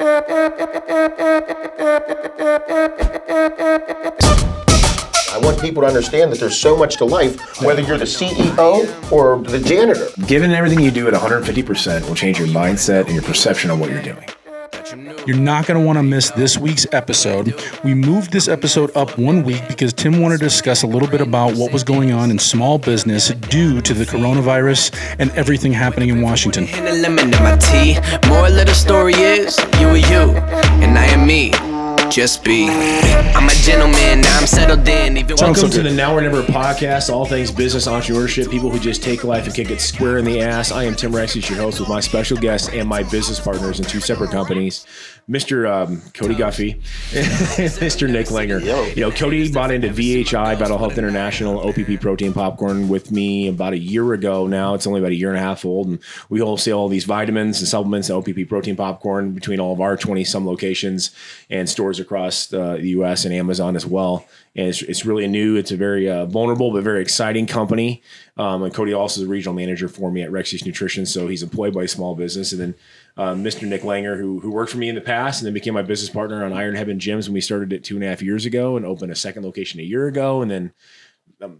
I want people to understand that there's so much to life, whether you're the CEO or the janitor. Giving everything you do at 150% will change your mindset and your perception of what you're doing. You're not going to want to miss this week's episode. We moved this episode up 1 week because Tim wanted to discuss a little bit about what was going on in small business due to the coronavirus and everything happening in Washington. Moral of the story is, you are you, and I am me. Just be. I'm a gentleman, now I'm settled in. Welcome to the Now or Never podcast, all things business, entrepreneurship, people who just take life and kick it square in the ass. I am Tim Rexius, your host, with my special guest and my business partners in two separate companies, Mr. Cody Guffey and Mr. Nick Langer. You know, Cody bought into VHI, Battle Health International, OPP protein popcorn with me about a year ago now. It's only about a year and a half old, and we wholesale all these vitamins and supplements and OPP protein popcorn between all of our 20-some locations and stores across the U.S. and Amazon as well. And it's really new. It's a very vulnerable but very exciting company. And Cody also is a regional manager for me at Rexius Nutrition, so he's employed by a small business. And then Mr. Nick Langer, who worked for me in the past and then became my business partner on Iron Heaven Gyms when we started it 2.5 years ago and opened a second location a year ago, and then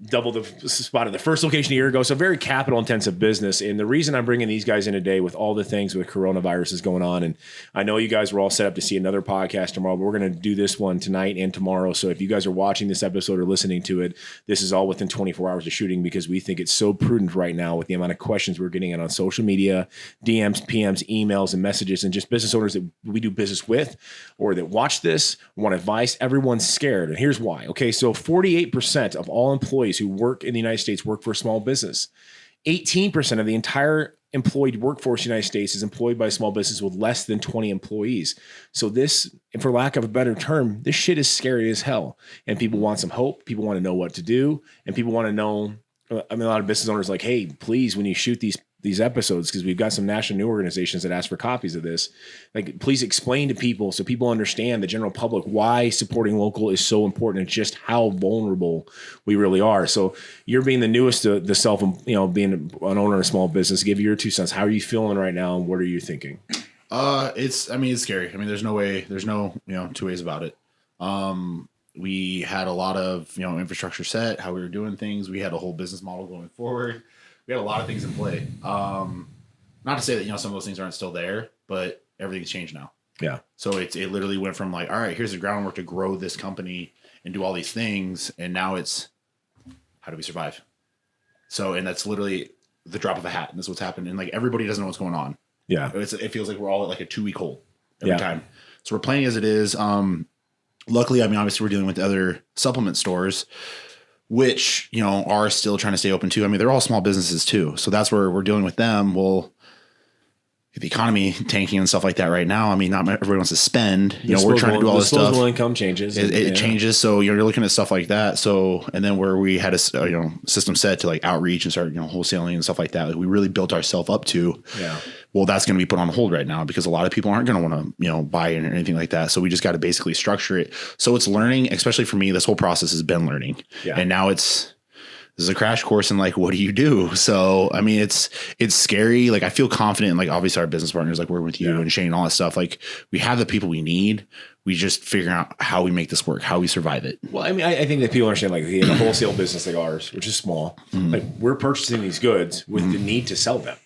doubled the spot of the first location a year ago. So very capital intensive business. And the reason I'm bringing these guys in today with all the things with coronavirus is going on. And I know you guys were all set up to see another podcast tomorrow, but we're going to do this one tonight and tomorrow. So if you guys are watching this episode or listening to it, this is all within 24 hours of shooting because we think it's so prudent right now with the amount of questions we're getting in on social media, DMs, PMs, emails, and messages, and just business owners that we do business with or that watch this, want advice. Everyone's scared. And here's why. Okay. So 48% of all employees who work in the United States work for a small business. 18% of the entire employed workforce in the United States is employed by a small business with less than 20 employees. So this, for lack of a better term, this shit is scary as hell. And people want some hope. People want to know what to do. And people want to know, I mean, a lot of business owners are like, hey, please, when you shoot these episodes, because we've got some national news organizations that ask for copies of this, like, please explain to people so people understand, the general public, why supporting local is so important and just how vulnerable we really are. So you're being the newest to the self, being an owner of a small business, give your 2 cents. How are you feeling right now? And what are you thinking? It's scary. I mean, there's no two ways about it. We had a lot of, infrastructure set, how we were doing things. We had a whole business model going forward. We had a lot of things in play. Not to say that, some of those things aren't still there, but everything's changed now. Yeah. So it literally went from like, all right, here's the groundwork to grow this company and do all these things. And now it's, how do we survive? So, and that's literally the drop of a hat. And this is what's happened. And like, everybody doesn't know what's going on. Yeah. It feels like we're all at like a 2-week hold every time. So we're playing as it is. Luckily, obviously we're dealing with other supplement stores, which, are still trying to stay open too. I mean, they're all small businesses too. So that's where we're dealing with them. Well, the economy tanking and stuff like that right now. I mean, not everybody wants to spend. We're trying to do all this stuff. Disposable income changes. It changes. So you're looking at stuff like that. So, and then where we had a system set to like outreach and start wholesaling and stuff like that, we really built ourselves up to. Yeah. Well, that's going to be put on hold right now because a lot of people aren't going to want to buy in or anything like that. So we just got to basically structure it. So it's learning, especially for me. This whole process has been learning, and now this is a crash course in like, what do you do? So, I mean, it's scary. Like, I feel confident in like, obviously our business partners, like we're with you and Shane, all that stuff. Like, we have the people we need. We just figure out how we make this work, how we survive it. Well, I mean, I think that people understand, like, in a wholesale business like ours, which is small, like, we're purchasing these goods with the need to sell them.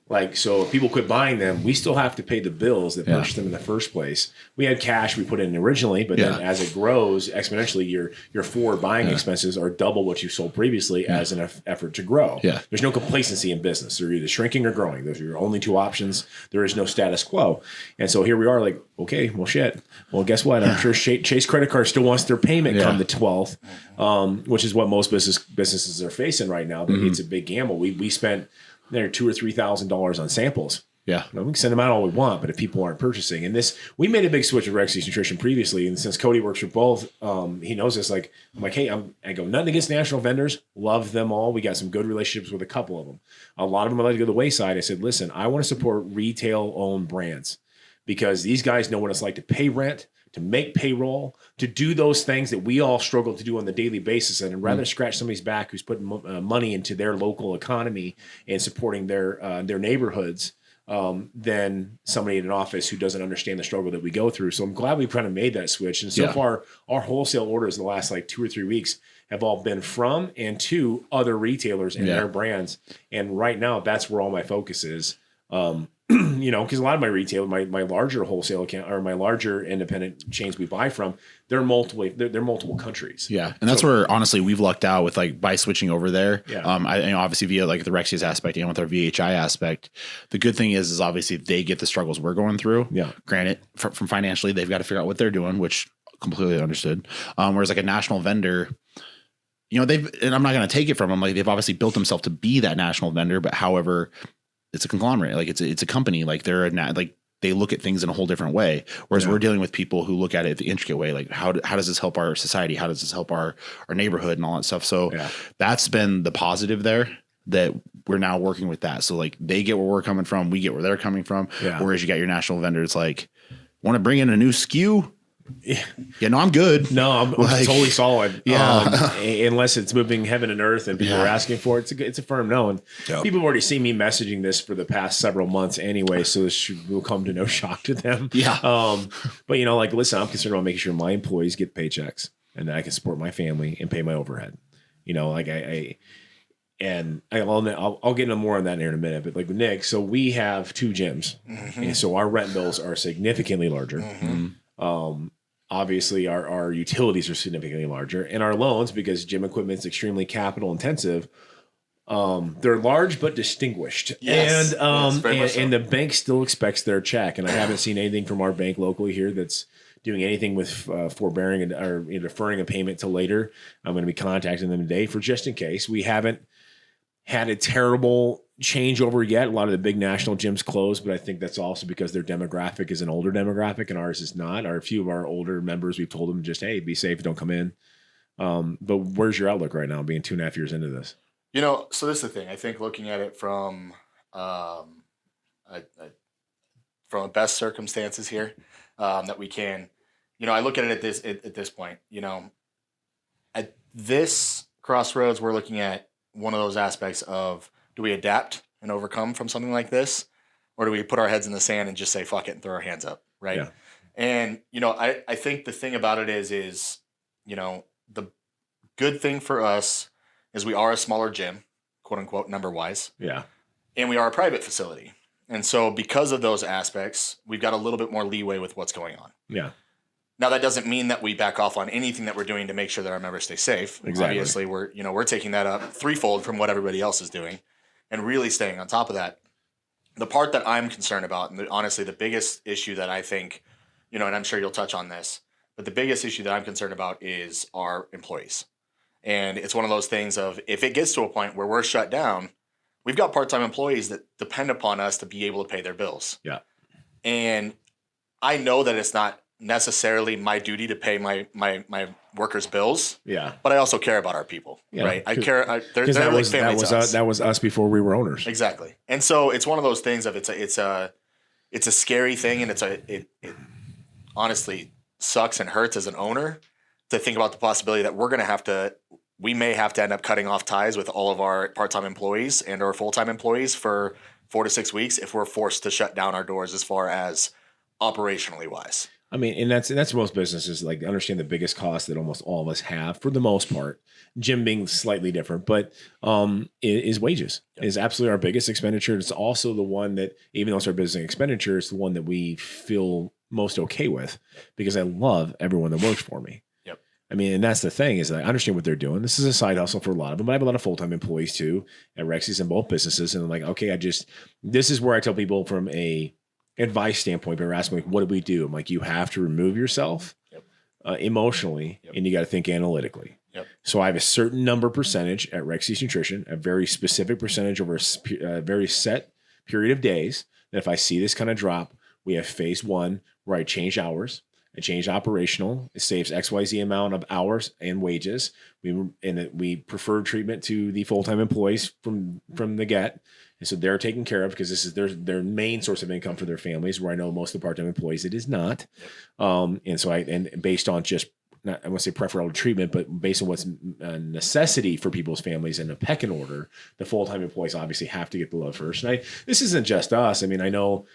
Like, so if people quit buying them, we still have to pay the bills that purchased them in the first place. We had cash we put in originally, but then as it grows exponentially, your forward buying expenses are double what you sold previously as an effort to grow. Yeah. There's no complacency in business. They're either shrinking or growing. Those are your only two options. There is no status quo. And so here we are like, okay, well, shit. Well, guess what? I'm sure Chase Credit Card still wants their payment come the 12th, which is what most businesses are facing right now. But it's a big gamble. We spent there $2,000 or $3,000 on samples. Yeah, we can send them out all we want, but if people aren't purchasing, and this, we made a big switch with Rexius Nutrition previously, and since Cody works for both, he knows this. Like, I'm like, hey, I go, nothing against national vendors, love them all. We got some good relationships with a couple of them. A lot of them are like to go to the wayside. I said, listen, I want to support retail-owned brands because these guys know what it's like to pay rent, to make payroll, to do those things that we all struggle to do on the daily basis. And I'd rather scratch somebody's back who's putting money into their local economy and supporting their neighborhoods than somebody in an office who doesn't understand the struggle that we go through. So I'm glad we kind of made that switch. And so far, our wholesale orders in the last like 2 or 3 weeks have all been from and to other retailers and their brands. And right now, that's where all my focus is. You know, because a lot of my retail, my larger wholesale account or my larger independent chains we buy from, they're multiple countries. Yeah, and that's where honestly we've lucked out with like by switching over there. Yeah. Obviously via like the Rexius aspect and with our VHI aspect, the good thing is obviously they get the struggles we're going through. Yeah. Granted, from financially, they've got to figure out what they're doing, which completely understood. Whereas like a national vendor, you know, and I'm not going to take it from them. Like they've obviously built themselves to be that national vendor, but however, it's a conglomerate. Like it's a company. Like they look at things in a whole different way. Whereas we're dealing with people who look at it the intricate way. Like how does this help our society? How does this help our neighborhood and all that stuff? So that's been the positive there, that we're now working with that. So like they get where we're coming from. We get where they're coming from. Yeah. Whereas you got your national vendor. It's like, want to bring in a new SKU? Yeah, no, I'm good. No, I'm totally solid. Yeah, unless it's moving heaven and earth and people are asking for it, it's a firm no. And people have already seen me messaging this for the past several months anyway, so this will come to no shock to them. Yeah. But you know, like, listen, I'm concerned about making sure my employees get paychecks and that I can support my family and pay my overhead. You know, like I'll get into more on that here in a minute. But like with Nick, so we have 2 gyms, and so our rent bills are significantly larger. Obviously our utilities are significantly larger, and our loans, because gym equipment is extremely capital intensive, they're large but distinguished. Yes. And the bank still expects their check. And I haven't seen anything from our bank locally here that's doing anything with forbearing or deferring a payment till later. I'm going to be contacting them today for just in case. We haven't had a terrible changeover yet. A lot of the big national gyms closed, but I think that's also because their demographic is an older demographic and ours is not. Or a few of our older members, we've told them just, hey, be safe, don't come in. But where's your outlook right now, being 2.5 years into this? You know, so this is the thing. I think looking at it from best circumstances here, that we can, you know, I look at it at this point, you know, at this crossroads, we're looking at one of those aspects of, do we adapt and overcome from something like this? Or do we put our heads in the sand and just say, fuck it, and throw our hands up, right? Yeah. And, you know, I think the thing about it is, you know, the good thing for us is we are a smaller gym, quote unquote, number-wise. Yeah. And we are a private facility. And so because of those aspects, we've got a little bit more leeway with what's going on. Yeah. Now, that doesn't mean that we back off on anything that we're doing to make sure that our members stay safe. Exactly. Obviously, we're taking that up threefold from what everybody else is doing and really staying on top of that. The part that I'm concerned about, and honestly, the biggest issue that I think, you know, and I'm sure you'll touch on this, but the biggest issue that I'm concerned about is our employees. And it's one of those things of, if it gets to a point where we're shut down, we've got part-time employees that depend upon us to be able to pay their bills. Yeah. And I know that it's not necessarily my duty to pay my workers' bills. Yeah. But I also care about our people, right? I care. They're like family to us. That was us before we were owners. Exactly. And so it's one of those things of it's a scary thing, and it honestly sucks and hurts as an owner to think about the possibility that we may have to end up cutting off ties with all of our part-time employees and our full-time employees for 4 to 6 weeks if we're forced to shut down our doors as far as operationally wise. I mean, and that's most businesses, like, understand the biggest cost that almost all of us have for the most part, gym being slightly different, but is wages. Yep. Is absolutely our biggest expenditure. It's also the one that, even though it's our business expenditure, it's the one that we feel most okay with, because I love everyone that works for me. Yep. I mean, and that's the thing, is that I understand what they're doing. This is a side hustle for a lot of them, but I have a lot of full-time employees too at Rexius in both businesses. And I'm like, okay, this is where I tell people from a advice standpoint, but they're asking, like, what do we do? I'm like, you have to remove yourself emotionally, and you got to think analytically. Yep. So I have a certain number percentage at Rexius Nutrition, a very specific percentage over a very set period of days, that if I see this kind of drop, we have phase 1 where I change hours, I change operational, it saves XYZ amount of hours and wages. We prefer treatment to the full-time employees from the get. And so they're taken care of, because this is their main source of income for their families, where I know most of the part-time employees, it is not. And so based on just not I won't say preferential treatment, but based on what's a necessity for people's families in a pecking order, the full-time employees obviously have to get the love first. And this isn't just us. I mean, I know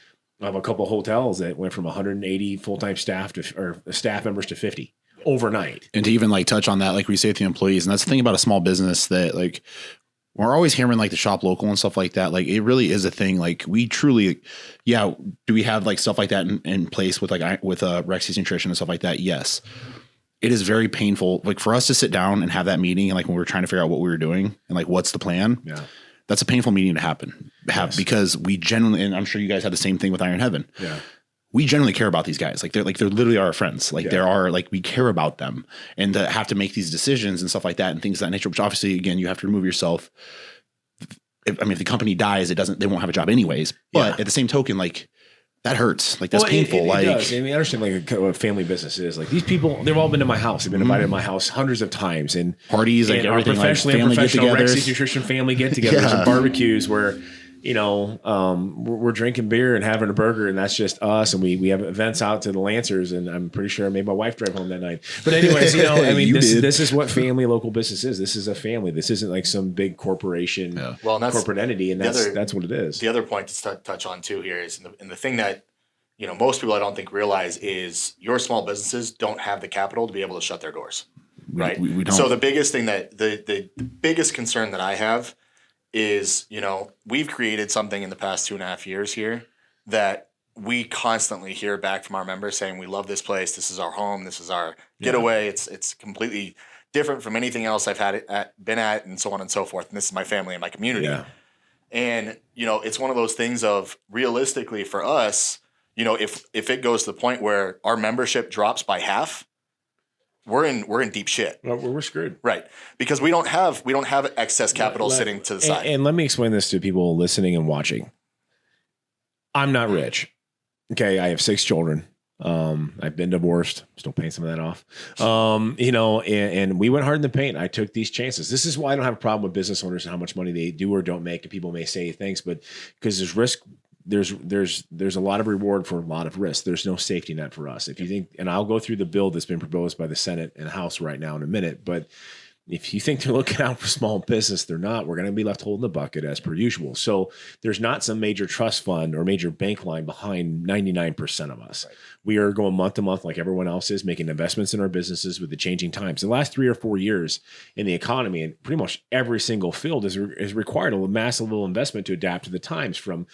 I have a couple of hotels that went from 180 full-time staff or staff members to 50 overnight. And to even like touch on that, like we say to the employees, and that's the thing about a small business that like we're always hammering like the shop local and stuff like that. Like it really is a thing. Like we truly, do we have like stuff like that in place with Rexius Nutrition and stuff like that? Yes. It is very painful. Like for us to sit down and have that meeting and like when we were trying to figure out what we were doing and like what's the plan. Yeah. That's a painful meeting to have because we genuinely, and I'm sure you guys had the same thing with Iron Heaven. Yeah. We generally care about these guys. They're literally our friends. We care about them, and to have to make these decisions and stuff like that and things of that nature, which obviously, again, you have to remove yourself. If the company dies, they won't have a job anyways. But at the same token, like that hurts. Like that's painful. It does. I mean, I understand like what a family business is. Like these people, they've all been to my house. They've been invited to my house hundreds of times and parties, like everything, professionally like and professional Rexius Nutrition family get-togethers and barbecues where, we're drinking beer and having a burger, and that's just us. And we have events out to the Lancers, and I'm pretty sure I made my wife drive home that night. But anyways, I mean, this is what family local business is. This is a family. This isn't like some big corporation, corporate entity, and that's what it is. The other point to touch on too here is, and the thing that most people I don't think realize is your small businesses don't have the capital to be able to shut their doors, right? We don't. So the biggest thing the biggest concern that I have is, we've created something in the past 2.5 years here that we constantly hear back from our members saying, we love this place. This is our home. This is our getaway. It's completely different from anything else I've been at and so on and so forth. And this is my family and my community. Yeah. And, it's one of those things of realistically for us, if it goes to the point where our membership drops by half, we're in deep shit. Well, we're screwed, right? Because we don't have excess capital sitting to the side. And let me explain this to people listening and watching. I'm not rich. Okay, I have 6 children. I've been divorced. Still paying some of that off. And we went hard in the paint. I took these chances. This is why I don't have a problem with business owners and how much money they do or don't make. And people may say things, but because there's risk. There's a lot of reward for a lot of risk. There's no safety net for us. If you think, and I'll go through the bill that's been proposed by the Senate and House right now in a minute, but if you think they're looking out for small business, they're not. We're going to be left holding the bucket as per usual. So there's not some major trust fund or major bank line behind 99% of us. Right. We are going month to month like everyone else is, making investments in our businesses with the changing times. The last 3 or 4 years in the economy, and pretty much every single field is required a massive little investment to adapt to the times, from,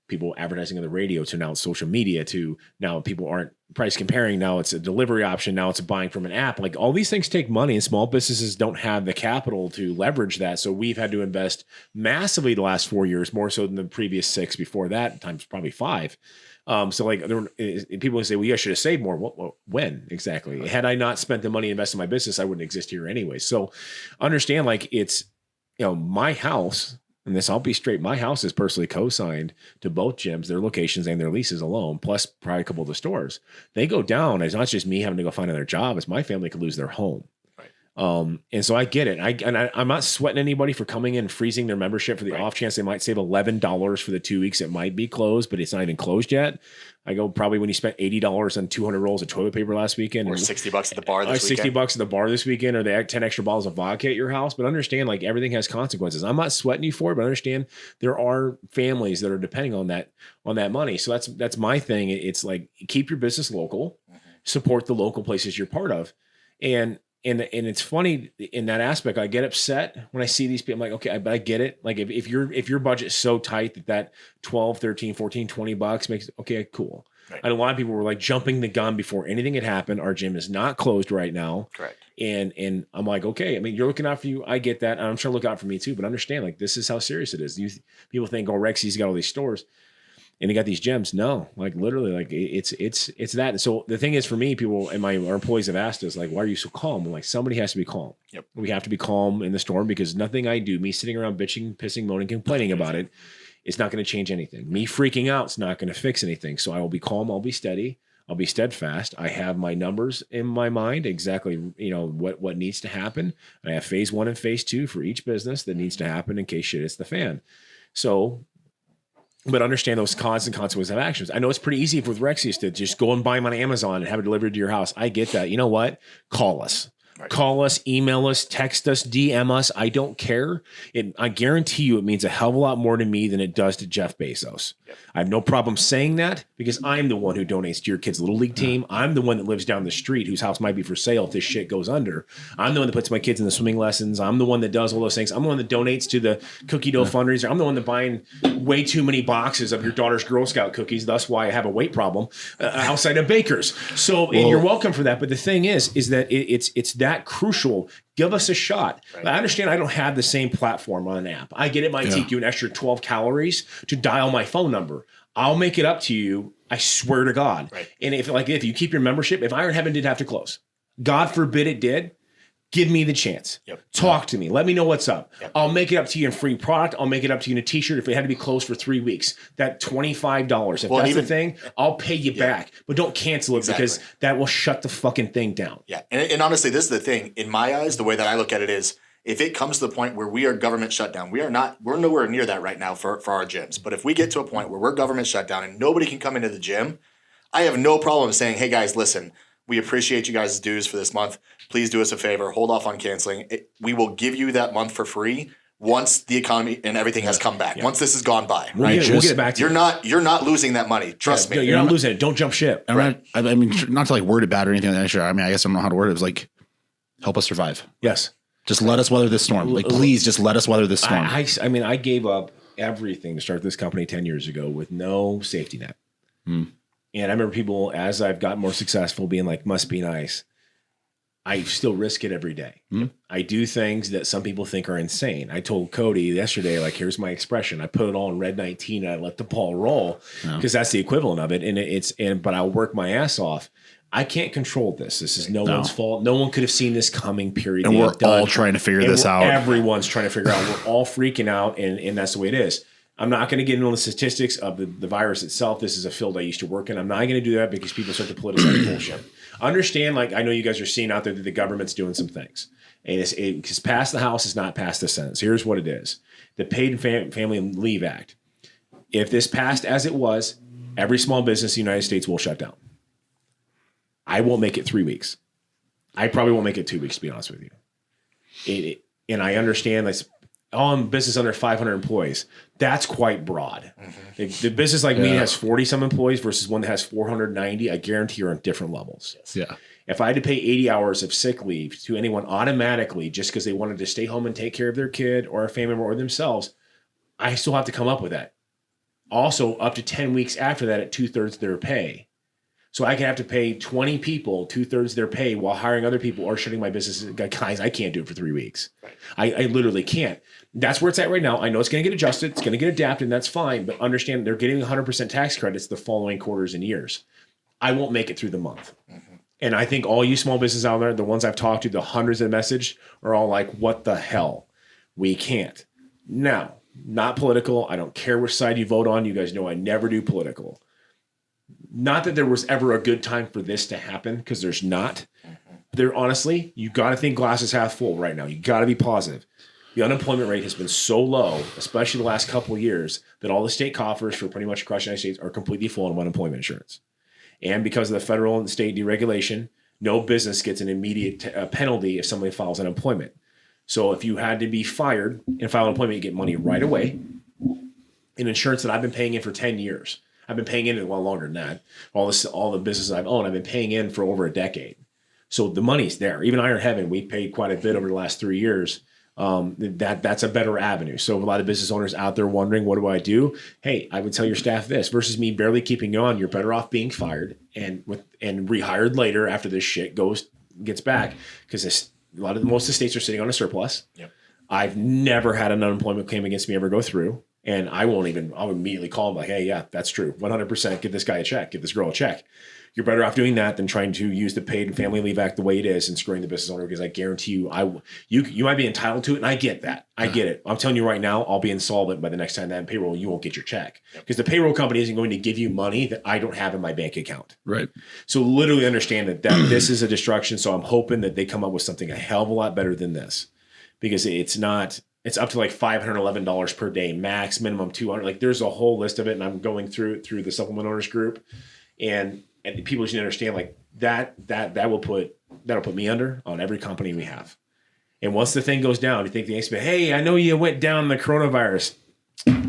people advertising on the radio to now it's social media to now people aren't price comparing. Now it's a delivery option. Now it's buying from an app. Like all these things take money, and small businesses don't have the capital to leverage that. So we've had to invest massively the last 4 years, more so than the previous 6 before that, times probably 5. So like people say, well, I should have saved more. When exactly? Had I not spent the money invested in my business, I wouldn't exist here anyway. So understand, like it's, my house. And this, I'll be straight, my house is personally co-signed to both gyms, their locations and their leases alone, plus probably a couple of the stores. They go down. It's not just me having to go find another job. It's my family could lose their home. Right. And so I get it. I'm not sweating anybody for coming in and freezing their membership for the off chance they might save $11 for the 2 weeks. It might be closed, but it's not even closed yet. I go probably when you spent $80 on 200 rolls of toilet paper last weekend, or $60 at the bar this weekend. $60 at the bar this weekend, or they had 10 extra bottles of vodka at your house. But understand, like everything has consequences. I'm not sweating you for it, but understand there are families that are depending on that money. So that's my thing. It's like keep your business local, support the local places you're part of, and it's funny in that aspect. I get upset when I see these people. I'm like, okay, but I get it. Like if your budget's so tight that $12, $13, $14, $20 makes okay, cool. Right. And a lot of people were like jumping the gun before anything had happened. Our gym is not closed right now. Correct. And I'm like, okay, I mean, you're looking out for you. I get that. And I'm sure look out for me too, but understand, like, this is how serious it is. People think, oh, Rexius got all these stores and they got these gyms. No, like literally, like it's that. And so the thing is, for me, people and our employees have asked us, like, why are you so calm? I'm like, somebody has to be calm. Yep. We have to be calm in the storm, because nothing I do, me sitting around bitching, pissing, moaning, complaining about it, it's not going to change anything. Me freaking out is not going to fix anything. So I will be calm. I'll be steady. I'll be steadfast. I have my numbers in my mind, exactly, what needs to happen. I have phase 1 and phase 2 for each business that needs to happen in case shit hits the fan. So But understand those cons and consequences of actions. I know it's pretty easy with Rexius to just go and buy them on Amazon and have it delivered to your house. I get that. You know what? Call us. Right. Call us, email us, text us, DM us. I don't care. I guarantee you it means a hell of a lot more to me than it does to Jeff Bezos. Yep. I have no problem saying that because I'm the one who donates to your kid's little league team. I'm the one that lives down the street whose house might be for sale if this shit goes under. I'm the one that puts my kids in the swimming lessons. I'm the one that does all those things. I'm the one that donates to the cookie dough fundraiser. I'm the one that buying way too many boxes of your daughter's Girl Scout cookies. That's why I have a weight problem outside of Baker's. So and you're welcome for that. But the thing is that it's that crucial. Give us a shot. Right. I understand I don't have the same platform on an app. I get it might take you an extra 12 calories to dial my phone number. I'll make it up to you. I swear to God. Right. And if you keep your membership, if Iron Heaven did have to close, God forbid it did, give me the chance. Yep. Talk to me. Let me know what's up. Yep. I'll make it up to you in free product. I'll make it up to you in a t-shirt if it had to be closed for 3 weeks. That $25. If that's the thing, I'll pay you back. But don't cancel it because that will shut the fucking thing down. Yeah. And honestly, this is the thing. In my eyes, the way that I look at it is if it comes to the point where we are government shutdown, we're nowhere near that right now for our gyms. But if we get to a point where we're government shutdown and nobody can come into the gym, I have no problem saying, hey guys, listen, we appreciate you guys' dues for this month. Please do us a favor. Hold off on canceling. We will give you that month for free once the economy and everything has come back. Once this has gone by. We'll get it back to you. You're not losing that money. Trust me. You're not losing it. Don't jump ship. I mean, not to like word it bad or anything like that. Sure. I mean, I guess I don't know how to word it. It was like, help us survive. Yes. Just let us weather this storm. Like, please just let us weather this storm. I mean, I gave up everything to start this company 10 years ago with no safety net. And I remember people, as I've gotten more successful, being like, must be nice. I still risk it every day. I do things that some people think are insane. I told Cody yesterday, like, here's my expression. I put it all in red 19 and I let the ball roll because that's the equivalent of it. But I'll work my ass off. I can't control this. This is no one's fault. No one could have seen this coming, period. And we're all trying to figure this out. Everyone's trying to figure out. We're all freaking out, and that's the way it is. I'm not going to get into the statistics of the virus itself. This is a field I used to work in. I'm not going to do that because people start to politicize bullshit. Understand, like I know you guys are seeing out there that the government's doing some things. And it's past the House, it's not past the Senate. So here's what it is. The Paid Family Leave Act. If this passed as it was, every small business in the United States will shut down. I won't make it 3 weeks. I probably won't make it 2 weeks, to be honest with you. And I understand that's all in business under 500 employees. That's quite broad. The business like me has 40 some employees versus one that has 490. I guarantee you're on different levels. Yeah. If I had to pay 80 hours of sick leave to anyone automatically just because they wanted to stay home and take care of their kid or a family member or themselves, I still have to come up with that. Also, up to 10 weeks after that at 2/3 their pay. So I can have to pay 20 people 2/3 their pay while hiring other people or shutting my business. Guys, I can't do it for 3 weeks. Right. I literally can't. That's where it's at right now. I know it's going to get adjusted. It's going to get adapted, and that's fine. But understand they're getting 100% tax credits the following quarters and years. I won't make it through the month. And I think all you small businesses out there, the ones I've talked to, the hundreds of message, are all like, what the hell? We can't. Now, not political. I don't care which side you vote on. You guys know I never do political. Not that there was ever a good time for this to happen, because there's not. There, honestly, you got to think glasses half full right now. You got to be positive. The unemployment rate has been so low, especially the last couple of years, that all the state coffers for pretty much across the United States are completely full of unemployment insurance. And because of the federal and state deregulation, no business gets an immediate penalty if somebody files unemployment. So if you had to be fired and file unemployment, you get money right away. An insurance that I've been paying in for 10 years. I've been paying in a lot longer than that. All the businesses I've owned, I've been paying in for over a decade. So the money's there. Even Iron Heaven, we paid quite a bit over the last 3 years. That's a better avenue. So a lot of business owners out there wondering, what do I do? Hey, I would tell your staff this versus me barely keeping you on. You're better off being fired and rehired later after this shit gets back, because most of the states are sitting on a surplus. Yep. I've never had an unemployment claim against me ever go through. And I'll immediately call them like, hey, yeah, that's true. 100%. Give this guy a check. Give this girl a check. You're better off doing that than trying to use the Paid Family Leave Act the way it is and screwing the business owner, because I guarantee you might be entitled to it. And I get that. I get it. I'm telling you right now, I'll be insolvent by the next time that in payroll, you won't get your check, because the payroll company isn't going to give you money that I don't have in my bank account. Right. So literally understand that this is a distraction. So I'm hoping that they come up with something a hell of a lot better than this, because it's not It's up to like $511 per day, max, minimum 200. Like there's a whole list of it, and I'm going through the supplement owners group, and people should understand like that'll put me under on every company we have. And once the thing goes down, you think the expert, hey, I know you went down the coronavirus.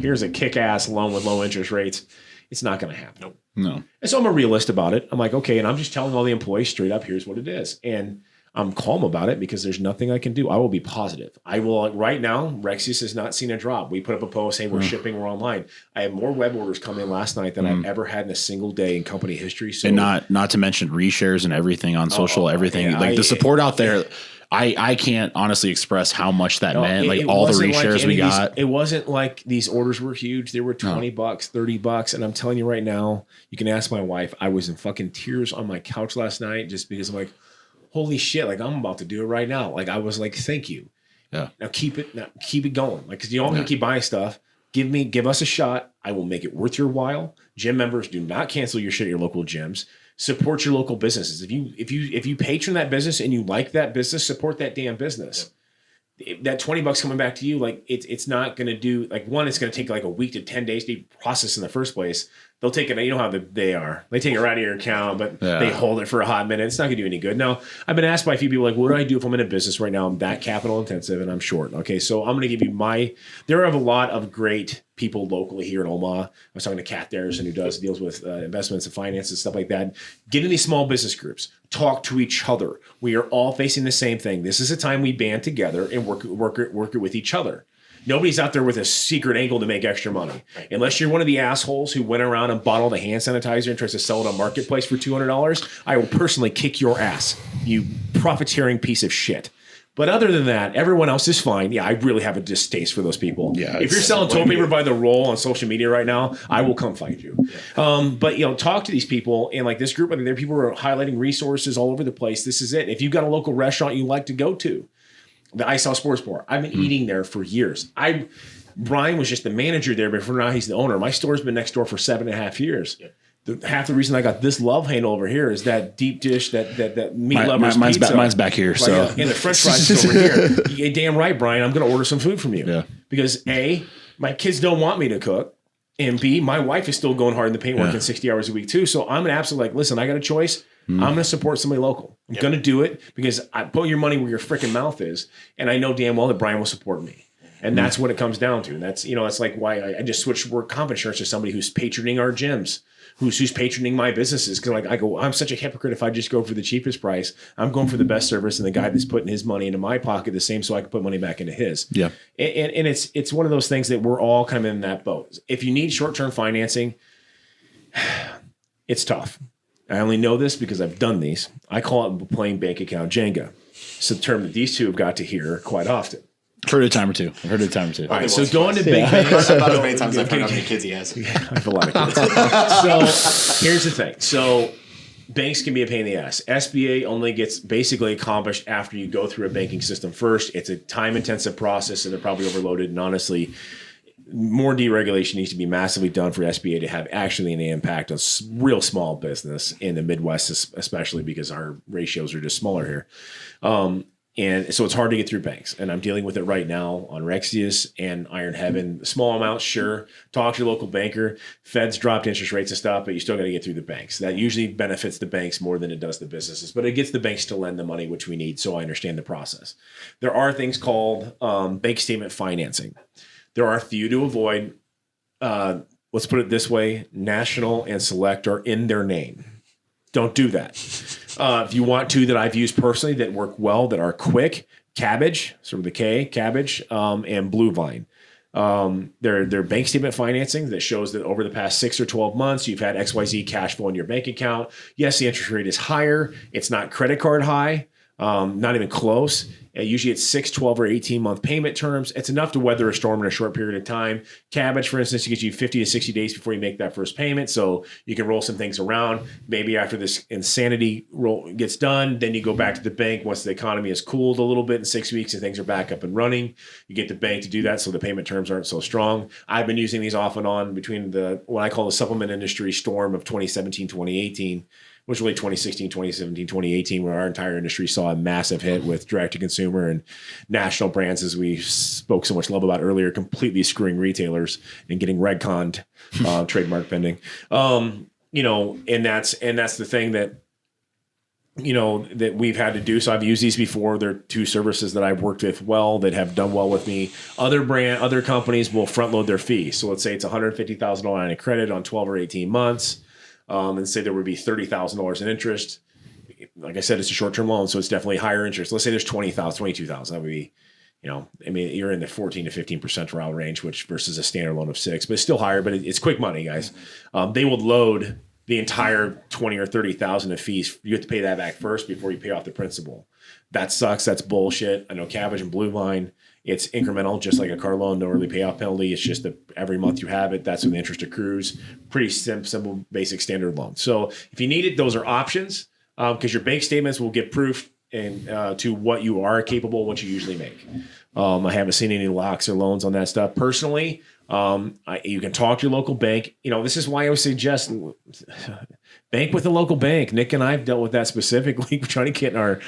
Here's a kick-ass loan with low interest rates. It's not going to happen. Nope. No. And so I'm a realist about it. I'm like, okay, and I'm just telling all the employees straight up, here's what it is. And I'm calm about it because there's nothing I can do. I will be positive. I will, right now, Rexius has not seen a drop. We put up a post saying we're shipping, we're online. I have more web orders come in last night than I've ever had in a single day in company history. So, and not to mention reshares and everything on social, everything. Yeah, like the support out there. I can't honestly express how much that meant. Like all the reshares we got. It wasn't like these orders were huge. They were $20, $30. And I'm telling you right now, you can ask my wife. I was in fucking tears on my couch last night just because I'm like, holy shit, like I'm about to do it right now. Like I was like, thank you. Yeah. Now keep it going. Like, cause you don't want to keep buying stuff. Give us a shot. I will make it worth your while. Gym members, do not cancel your shit at your local gyms. Support your local businesses. If you patron that business and you like that business, support that damn business. That $20 coming back to you, like it's not going to do like one. It's going to take like a week to 10 days to process in the first place. They'll take it. You know how they are. They take it right out of your account, but they hold it for a hot minute. It's not going to do any good. Now, I've been asked by a few people like, what do I do if I'm in a business right now? I'm that capital intensive and I'm short. Okay, so I'm going to give you there are a lot of great people locally here in Omaha. I was talking to Kat Darrison, who deals with investments and finance and stuff like that. Get in these small business groups. Talk to each other. We are all facing the same thing. This is a time we band together and work it with each other. Nobody's out there with a secret angle to make extra money. Unless you're one of the assholes who went around and bought all the hand sanitizer and tries to sell it on Marketplace for $200, I will personally kick your ass, you profiteering piece of shit. But other than that, everyone else is fine. Yeah, I really have a distaste for those people. Yeah, if you're selling toilet paper by the roll on social media right now, I will come fight you. But talk to these people, and like this group, I mean, there are people who are highlighting resources all over the place. This is it. If you've got a local restaurant you like to go to, the Ice House Sports Bar, I've been eating there for years. Brian was just the manager there, but for now he's the owner. My store's been next door for 7.5 years. Half the reason I got this love handle over here is that deep dish, that meat lovers pizza. Mine's back here. So and the French fries is over here. You're damn right, Brian. I'm going to order some food from you. Yeah. Because A, my kids don't want me to cook, and B, my wife is still going hard in the paint, working 60 hours a week too. So I'm an absolute listen. I got a choice. I'm going to support somebody local. I'm going to do it because I put your money where your freaking mouth is, and I know damn well that Brian will support me. And that's what it comes down to. And that's it's like why I just switched work comp insurance to somebody who's patroning our gyms, who's patroning my businesses. Because I'm such a hypocrite if I just go for the cheapest price. I'm going for the best service, and the guy that's putting his money into my pocket the same, so I can put money back into his. Yeah. And it's one of those things that we're all kind of in that boat. If you need short-term financing, it's tough. I only know this because I've done these. I call it playing bank account Jenga. It's a term that these two have got to hear quite often. Heard it a time or two. All right, so going to big banks. About as many times I've heard how many kids he has. Yeah, I have a lot of kids. So here's the thing. So banks can be a pain in the ass. SBA only gets basically accomplished after you go through a banking system first. It's a time-intensive process, and they're probably overloaded. And honestly, more deregulation needs to be massively done for SBA to have actually an impact on real small business in the Midwest, especially because our ratios are just smaller here. And so it's hard to get through banks. And I'm dealing with it right now on Rexius and Iron Heaven. Small amounts, sure. Talk to your local banker. Feds dropped interest rates and stuff, but you still got to get through the banks. That usually benefits the banks more than it does the businesses. But it gets the banks to lend the money, which we need, so I understand the process. There are things called bank statement financing. There are a few to avoid. Let's put it this way. National and Select are in their name. Don't do that. If you want to, that I've used personally that work well, that are quick, Cabbage, sort of the K, Cabbage, and Blue Vine. They're bank statement financing that shows that over the past 6 or 12 months, you've had XYZ cash flow in your bank account. Yes, the interest rate is higher. It's not credit card high, not even close. Usually it's 6, 12, or 18-month payment terms. It's enough to weather a storm in a short period of time. Cabbage, for instance, gives you 50 to 60 days before you make that first payment. So you can roll some things around. Maybe after this insanity roll gets done, then you go back to the bank once the economy has cooled a little bit in 6 weeks and things are back up and running. You get the bank to do that so the payment terms aren't so strong. I've been using these off and on between what I call the supplement industry storm of 2017, 2018. Was really 2016, 2017, 2018, where our entire industry saw a massive hit with direct-to-consumer consumer, and national brands, as we spoke so much love about earlier, completely screwing retailers and getting redconned, trademark pending. You know, and that's the thing that, you know, that we've had to do. So I've used these before. They're two services that I've worked with well, that have done well with me. Other companies will front load their fee. So let's say it's $150,000 line of credit on 12 or 18 months. And say there would be $30,000 in interest. Like I said, it's a short-term loan, so it's definitely higher interest. Let's say there's $20,000, $22,000. That would be, you know, I mean, you're in the 14 to 15% range, which versus a standard loan of 6%, but it's still higher. But it's quick money, guys. They will load the entire 20 or 30,000 of fees. You have to pay that back first before you pay off the principal. That sucks. That's bullshit. I know Cabbage and Blue Line, it's incremental, just like a car loan, no early payoff penalty. It's just that every month you have it, that's when the interest accrues. Pretty simple, basic standard loan. So if you need it, those are options, because your bank statements will give proof and to what you are capable, what you usually make. I haven't seen any locks or loans on that stuff. Personally, you can talk to your local bank. You know, this is why I would suggest bank with a local bank. Nick and I have dealt with that specifically. We're trying to get our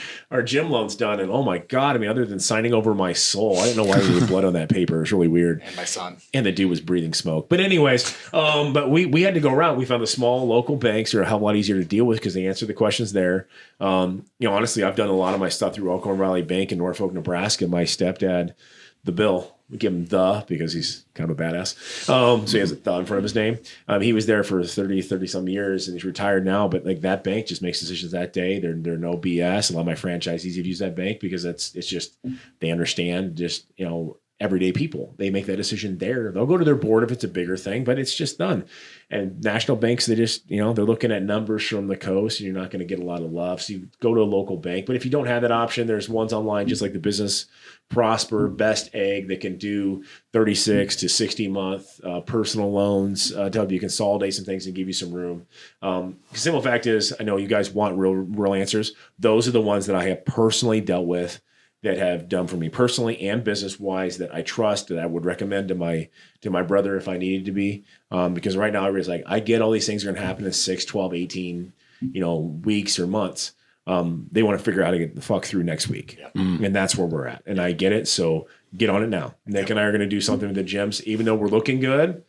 gym loans done. And oh my God, I mean, other than signing over my soul, I don't know why there was blood on that paper. It was really weird. And my son. And the dude was breathing smoke. But anyways, but we had to go around. We found the small local banks are a hell of a lot easier to deal with because they answer the questions there. You know, honestly, I've done a lot of my stuff through Elkhorn Valley Bank in Norfolk, Nebraska. My stepdad, the Bill, we give him the because he's kind of a badass. So he has a the in front of his name. He was there for 30 some years and he's retired now. But like that bank just makes decisions that day. They're no BS. A lot of my franchisees have used that bank because it's just they understand just, you know, everyday people. They make that decision there. They'll go to their board if it's a bigger thing, but it's just done. And national banks, they just, you know, they're looking at numbers from the coast and you're not going to get a lot of love. So you go to a local bank. But if you don't have that option, there's ones online, just like the Business Prosper, Best Egg, that can do 36 to 60 month personal loans to help you consolidate some things and give you some room. The simple fact is, I know you guys want real answers. Those are the ones that I have personally dealt with that have done for me personally and business wise that I trust, that I would recommend to my brother if I needed to be. Because right now everybody's like, I get all these things are going to happen in 6, 12, 18, you know, weeks or months. They want to figure out how to get the fuck through next week. Yep. And that's where we're at. And I get it. So get on it now. Nick and I are going to do something with the gyms. Even though we're looking good,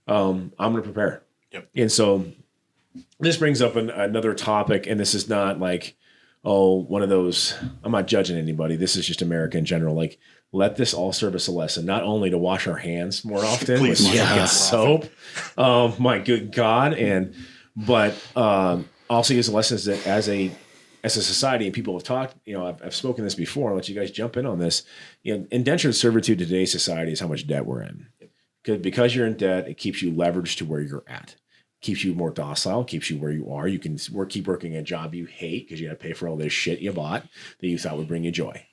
I'm going to prepare. Yep. And so this brings up another topic, and this is not like, one of those, I'm not judging anybody. This is just America in general. Like, let this all serve us a lesson, not only to wash our hands more often with soap. My good God. But also use the lessons that as a society, and people have talked, you know, I've spoken this before. I'll let you guys jump in on this. You know, indentured servitude in today's society is how much debt we're in. Because you're in debt, it keeps you leveraged to where you're at. Keeps you more docile, keeps you where you are. You can keep working a job you hate because you got to pay for all this shit you bought that you thought would bring you joy.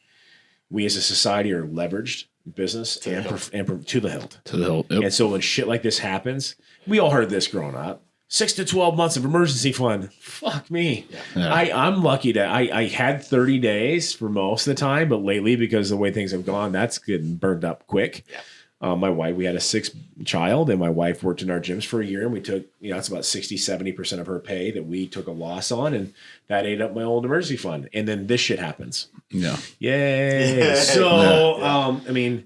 We as a society are leveraged in business to the hilt. Yep. And so when shit like this happens, we all heard this growing up. 6 to 12 months of emergency fund. Fuck me. Yeah. I'm lucky that I had 30 days for most of the time, but lately, because of the way things have gone, that's getting burned up quick. Yeah. My wife, we had a 6th child, and my wife worked in our gyms for a year, and we took, you know, it's about 60-70% of her pay that we took a loss on, and that ate up my old emergency fund. And then this shit happens. Yeah. Yay. So, I mean,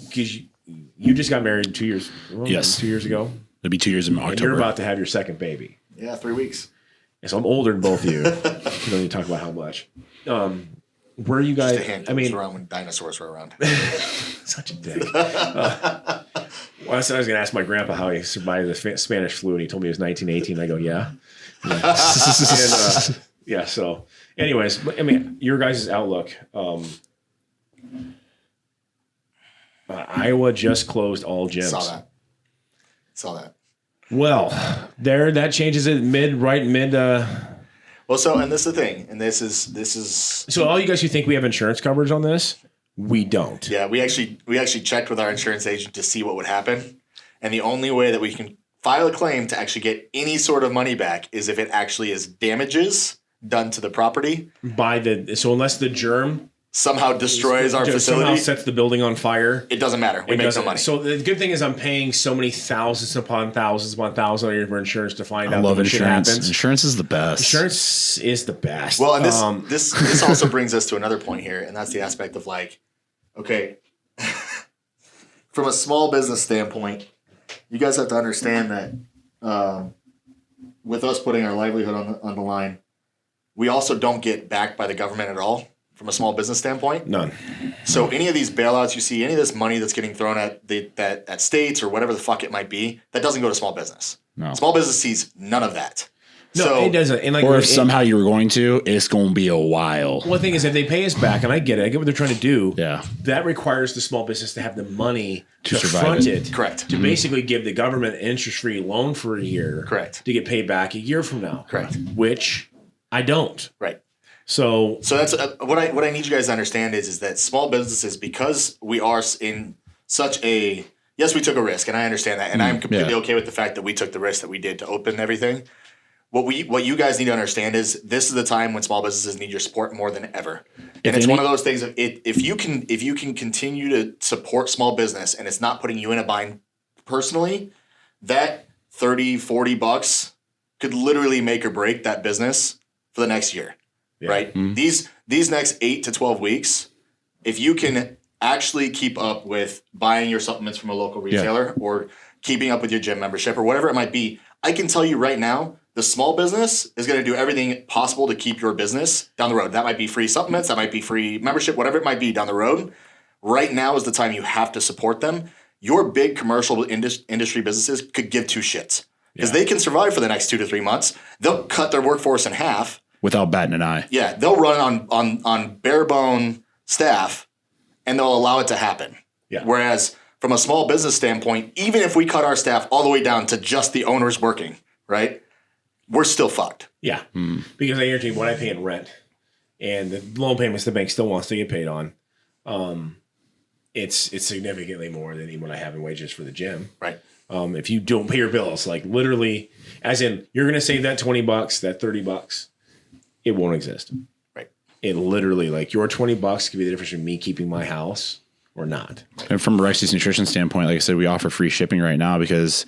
because you just got married 2 years. Well, yes. 2 years ago. It'll be 2 years in October. And you're about to have your second baby. Yeah, 3 weeks. And so I'm older than both of you. You don't need to talk about how much. Where are you guys? Just a hand was around when dinosaurs were around. Such a dick. I said I was going to ask my grandpa how he survived the Spanish flu, and he told me it was 1918. I go, yeah. And, yeah. So, anyways, I mean, your guys' outlook. Iowa just closed all gyms. Saw that. Well, that changes it mid. Well, so, and this is the thing, and this is. So all you guys who think we have insurance coverage on this, we don't. Yeah, we actually checked with our insurance agent to see what would happen, and the only way that we can file a claim to actually get any sort of money back is if it actually is damages done to the property. So unless the germ somehow destroys our Just facility, somehow sets the building on fire. it doesn't matter. We make no doesn't- money. So the good thing is I'm paying so many thousands upon thousands a year for insurance to find I out love that shit insurance. happens. Insurance is the best. Insurance is the best. Well, and this also brings us to another point here, and that's the aspect of like, okay, from a small business standpoint, you guys have to understand that with us putting our livelihood on the line, we also don't get backed by the government at all from a small business standpoint. None. So any of these bailouts you see, any of this money that's getting thrown at states or whatever the fuck it might be, that doesn't go to small business. No. Small business sees none of that. No, So it doesn't. And like, Or if somehow you were going to, it's going to be a while. one thing is if they pay us back, and I get it, I get what they're trying to do. Yeah. That requires the small business to have the money to survive front it. it. Correct. To basically give the government an interest-free loan for a year. Correct. To get paid back a year from now. Correct. Which I don't. Right. So So that's what I need you guys to understand is that small businesses, because we are in such a, yes, we took a risk, and I understand that, and I'm completely yeah. okay with the fact that we took the risk that we did to open everything. What you guys need to understand is this is the time when small businesses need your support more than ever, and it's one of those things. If you can continue to support small business and it's not putting you in a bind personally, that $30-$40 could literally make or break that business for the next year. Right? These next 8 to 12 weeks, if you can actually keep up with buying your supplements from a local retailer or keeping up with your gym membership or whatever it might be, I can tell you right now, the small business is going to do everything possible to keep your business down the road. That might be free supplements, that might be free membership, whatever it might be down the road. Right now is the time you have to support them. Your big commercial industry businesses could give two shits because they can survive for the next 2 to 3 months. They'll cut their workforce in half. Without batting an eye. Yeah, they'll run on bare bone staff, and they'll allow it to happen. Yeah. Whereas from a small business standpoint, even if we cut our staff all the way down to just the owners working, right, we're still fucked. yeah, because I guarantee what I pay in rent and the loan payments the bank still wants to get paid on, it's significantly more than even what I have in wages for the gym. Right. If you don't pay your bills, like literally, as in you're going to save that $20, that $30. It won't exist. Right. It literally, like your $20 could be the difference between me keeping my house or not. And from a Rexius Nutrition standpoint, like I said, we offer free shipping right now because,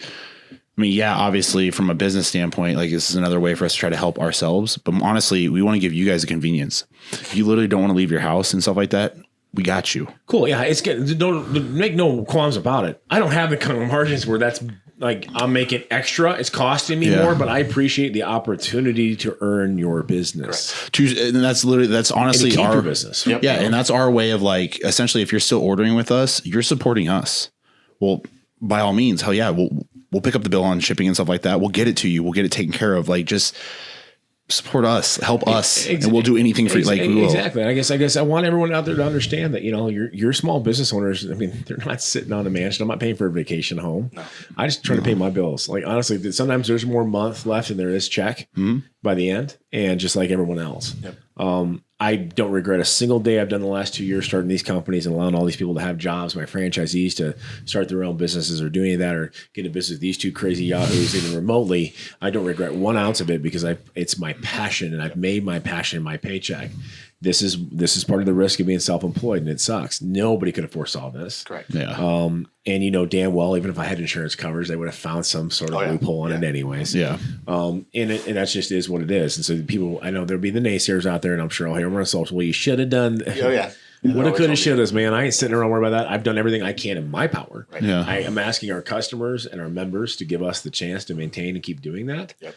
I mean, yeah, obviously from a business standpoint, like this is another way for us to try to help ourselves. But honestly, we want to give you guys a convenience. If you literally don't want to leave your house and stuff like that, we got you. Cool. Yeah. It's good. Don't make no qualms about it. I don't have the kind of margins where that's like I'm making extra. It's costing me more, but I appreciate the opportunity to earn your business. And that's honestly And to keep our your business. Yep. Yeah, and that's our way of like essentially if you're still ordering with us, you're supporting us. Well, by all means, hell yeah, we'll pick up the bill on shipping and stuff like that. We'll get it to you. We'll get it taken care of. Like just support us, help us, and we'll do anything for you. Like we will. Exactly. I guess I want everyone out there to understand that, you know, your small business owners, I mean, they're not sitting on a mansion. I'm not paying for a vacation home. No. I just try to pay my bills. Like honestly, sometimes there's more month left than there is check by the end, and just like everyone else. Yep. I don't regret a single day I've done the last 2 years starting these companies and allowing all these people to have jobs, my franchisees to start their own businesses or do any of that or get a business with these two crazy yahoos even remotely. I don't regret 1 ounce of it because it's my passion and I've made my passion my paycheck. This is part of the risk of being self-employed, and it sucks. Nobody could have foresaw this. Correct. Yeah. And you know damn well, even if I had insurance coverage, they would have found some sort of loophole on it anyways. Yeah. And that just is what it is. And so people, I know there'll be the naysayers out there, and I'm sure I'll hear them on social. Well, you should have done. Oh yeah. Woulda, coulda, shoulda, man. I ain't sitting around worried about that. I've done everything I can in my power. Right. Yeah. I am asking our customers and our members to give us the chance to maintain and keep doing that. Yep.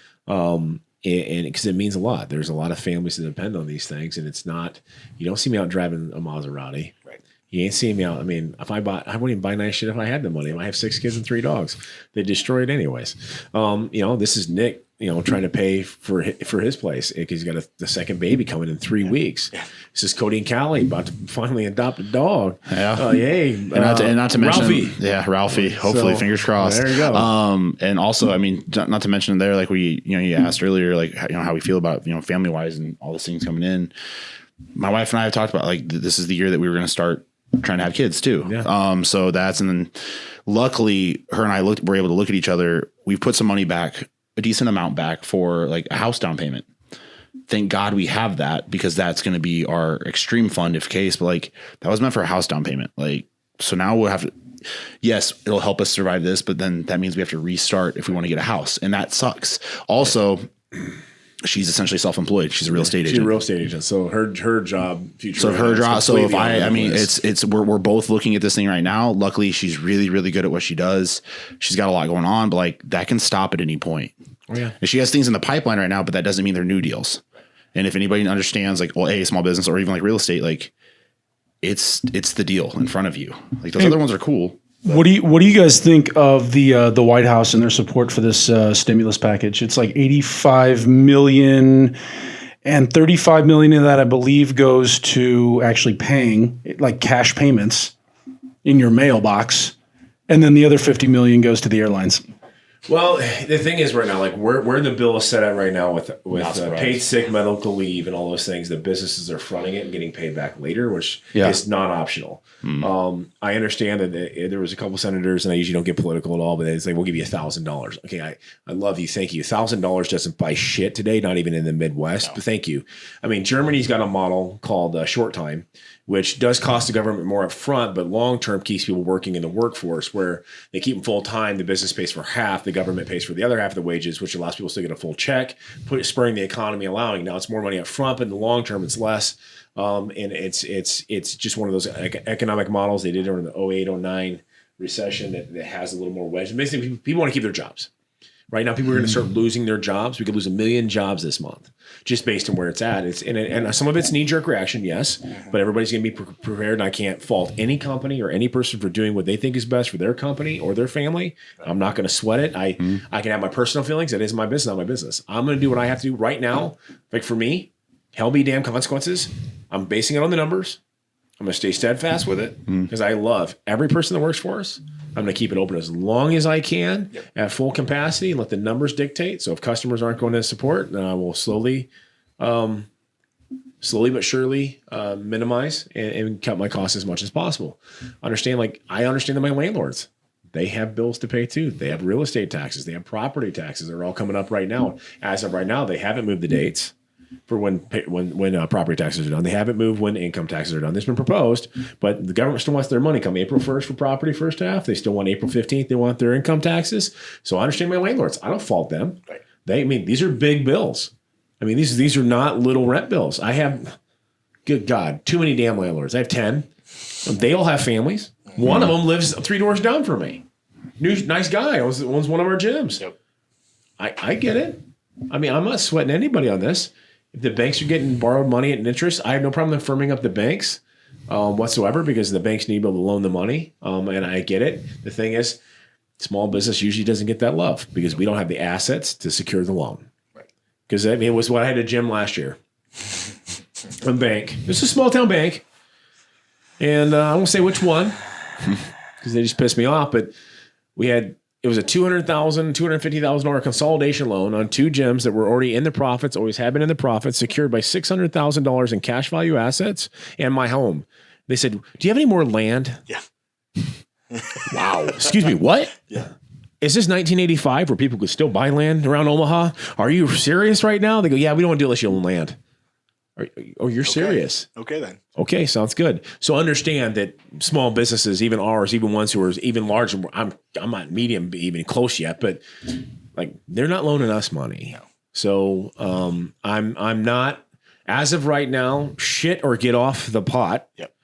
And because it means a lot. There's a lot of families that depend on these things, and it's not. You don't see me out driving a Maserati. Right. You ain't seeing me out. I mean, I wouldn't even buy nice shit if I had the money. I have 6 kids and 3 dogs. They destroy it anyways. You know, this is Nick. You know, trying to pay for his place because he's got the second baby coming in 3 weeks. Yeah. This is Cody and Callie about to finally adopt a dog. Yeah. Yay. And not to mention, Ralphie. Yeah, Ralphie. Hopefully, fingers crossed. There you go. And also, I mean, not to mention there, like you asked earlier, like how we feel about family wise and all these things coming in. My wife and I have talked about like this is the year that we were going to start trying to have kids too. Yeah. So and then luckily her and I were able to look at each other. We've put some money back, a decent amount back for like a house down payment thank God we have that, because that's going to be our extreme fund if case. But like, that was meant for a house down payment. Like, so now we'll have to, yes, it'll help us survive this, but then that means we have to restart if we want to get a house, and that sucks. Also, she's essentially self-employed. She's a real estate agent. She's a real estate agent. So her job future. So her job. So if I mean, we're both looking at this thing right now. Luckily, she's really, really good at what she does. She's got a lot going on, but like, that can stop at any point. Oh, yeah. And she has things in the pipeline right now, but that doesn't mean they're new deals. And if anybody understands, like, well, a small business or even like real estate, like, it's the deal in front of you. Like, those other ones are cool. What do you guys think of the White House and their support for this stimulus package? It's like $85 million, and $35 million of that, I believe, goes to actually paying, like, cash payments in your mailbox, and then the other $50 million goes to the airlines. Well, the thing is right now, like where the bill is set at right now with paid sick, medical leave, and all those things, the businesses are fronting it and getting paid back later, which is not optional. I understand that there was a couple senators, and I usually don't get political at all, but they say, we'll give you $1,000. Okay, I love you. Thank you. $1,000 doesn't buy shit today, not even in the Midwest, but thank you. I mean, Germany's got a model called short time, which does cost the government more up front, but long-term keeps people working in the workforce, where they keep them full-time, the business pays for half, the government pays for the other half of the wages, which allows people to get a full check, spurring the economy, allowing. Now it's more money up front, but in the long term it's less. And it's just one of those economic models they did during the 08, 09 recession that has a little more wedge. Basically, people want to keep their jobs. Right now, people are going to start losing their jobs. We could lose 1 million jobs this month, just based on where it's at. And some of it's knee-jerk reaction, yes, but everybody's going to be prepared. And I can't fault any company or any person for doing what they think is best for their company or their family. I'm not going to sweat it. I can have my personal feelings. That is my business, not my business. I'm going to do what I have to do right now. Like for me, hell be damn consequences. I'm basing it on the numbers. I'm going to stay steadfast with it because I love every person that works for us. I'm going to keep it open as long as I can at full capacity and let the numbers dictate. So if customers aren't going to support, then I will slowly but surely minimize and cut my costs as much as possible. I understand that my landlords, they have bills to pay too. They have real estate taxes. They have property taxes. They're all coming up right now. As of right now, they haven't moved the dates for when property taxes are done. They haven't moved when income taxes are done. This has been proposed, but the government still wants their money come April 1st for property first half. They still want April 15th. They want their income taxes. So I understand my landlords. I don't fault them. Right. These are big bills. I mean, these are not little rent bills. I have, good God, too many damn landlords. I have 10. They all have families. One of them lives 3 doors down from me. Nice guy. Owns one of our gyms. Yep. I get it. I mean, I'm not sweating anybody on this. If the banks are getting borrowed money at an interest, I have no problem in firming up the banks whatsoever, because the banks need to be able to loan the money. And I get it. The thing is, small business usually doesn't get that love because we don't have the assets to secure the loan. Because right. It was what I had a gym last year. A bank. It's a small town bank. And I won't say which one because they just pissed me off. But it was a $200,000, $250,000 consolidation loan on 2 gyms that were already in the profits, always have been in the profits, secured by $600,000 in cash value assets and my home. They said, "Do you have any more land?" Yeah. Wow. Excuse me, what? Yeah. Is this 1985 where people could still buy land around Omaha? Are you serious right now? They go, "Yeah, we don't want to do it unless you own land." You're serious. Okay, then. Okay, sounds good. So understand that small businesses, even ours, even ones who are even larger, I'm not medium even close yet, but like they're not loaning us money. No. So I'm not, as of right now, shit or get off the pot. Yep.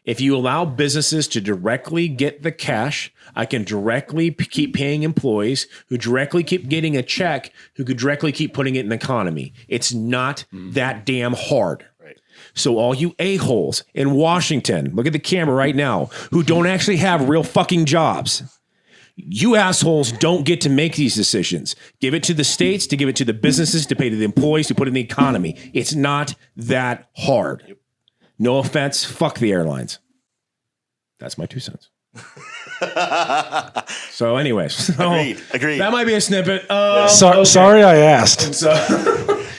If you allow businesses to directly get the cash, I can directly keep paying employees who directly keep getting a check, who could directly keep putting it in the economy. It's not that damn hard. Right. So all you a-holes in Washington, look at the camera right now, who don't actually have real fucking jobs. You assholes don't get to make these decisions. Give it to the states, to give it to the businesses, to pay to the employees, to put it in the economy. It's not that hard. Yep. No offense, fuck the airlines. That's my 2 cents. So anyways. Agreed. That might be a snippet. Sorry I asked.